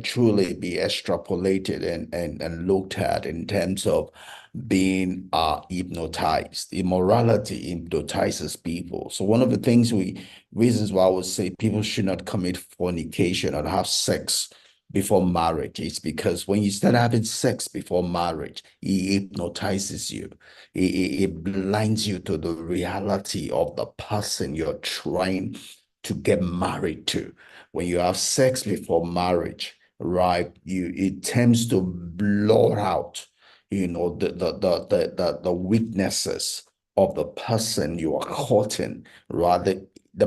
can truly be extrapolated and looked at in terms of being hypnotized. Immorality hypnotizes people. So one of the reasons why I would say people should not commit fornication or have sex before marriage is because when you start having sex before marriage, it hypnotizes you. It blinds you to the reality of the person you're trying to get married to. When you have sex before marriage, right, it tends to blur out, the weaknesses of the person you are courting. Rather, the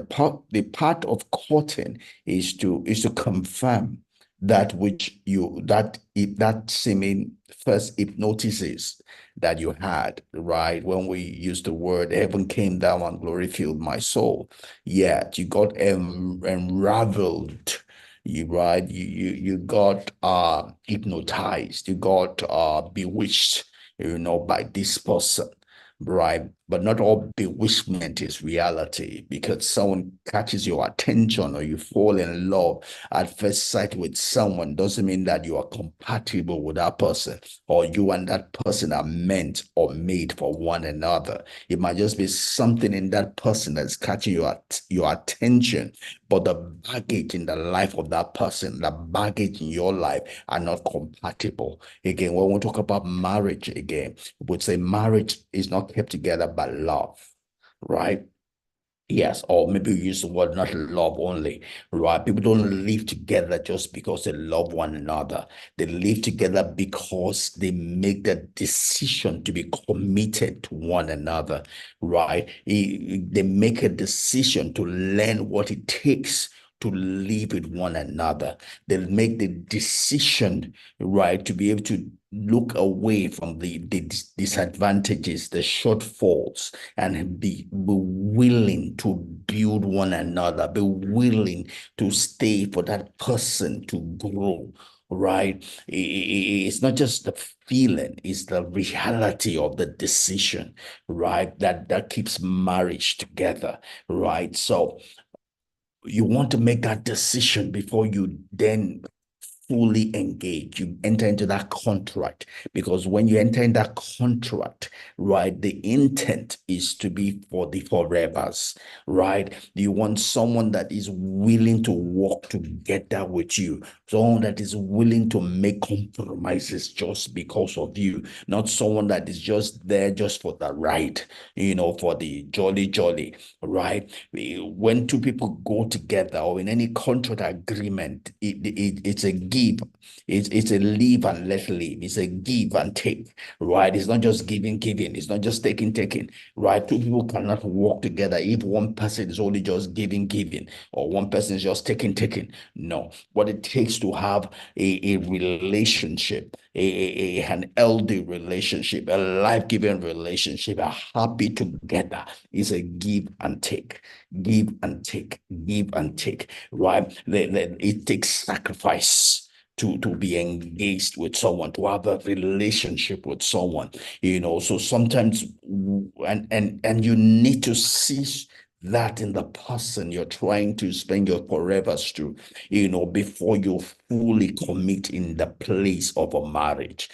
part of courting is to confirm that which you that if that seeming first hypnotises that you had, right? When we use the word heaven came down and glory filled my soul. Yet you got unraveled. You got hypnotized, you got bewitched, by this person, right? But not all bewitchment is reality, because someone catches your attention or you fall in love at first sight with someone doesn't mean that you are compatible with that person, or you and that person are meant or made for one another. It might just be something in that person that's catching your attention, but the baggage in the life of that person, the baggage in your life are not compatible. Again, when we talk about marriage, again, we would say marriage is not kept together by love, right? Yes, or maybe we use the word not love only, right? People don't live together just because they love one another. They live together because they make the decision to be committed to one another, right? They make a decision to learn what it takes to live with one another. They make the decision, right, to be able to look away from the disadvantages, the shortfalls, and be willing to build one another, be willing to stay for that person to grow, right? It's not just the feeling, it's the reality of the decision, right? That keeps marriage together, right? So you want to make that decision before you then fully engage. You enter into that contract, because when you enter in that contract, right, the intent is to be for the forevers, right? You want someone that is willing to work together with you, someone that is willing to make compromises just because of you, not someone that is just there just for the ride, for the jolly jolly, right? When two people go together or in any contract agreement, it's a give. It's a live and let live. It's a give and take, right? It's not just giving, giving. It's not just taking, taking, right? Two people cannot work together if one person is only just giving, giving, or one person is just taking, taking. No. What it takes to have a relationship, an healthy relationship, a life-giving relationship, a happy together, is a give and take. Give and take, give and take, right? It takes sacrifice to be engaged with someone, to have a relationship with someone, so sometimes, and you need to see that in the person you're trying to spend your forevers to, before you fully commit in the place of a marriage,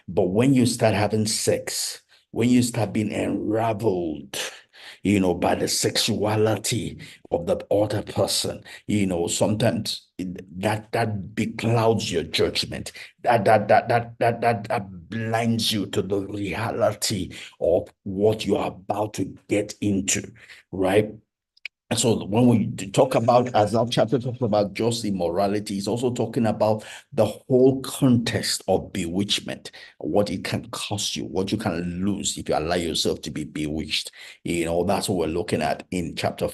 but when you start having sex, when you start being unraveled, by the sexuality of the other person, sometimes that beclouds your judgment. That blinds you to the reality of what you are about to get into, right? And so when we talk about, as our chapter talks about just immorality, it's also talking about the whole context of bewitchment, what it can cost you, what you can lose if you allow yourself to be bewitched. That's what we're looking at in chapter 5.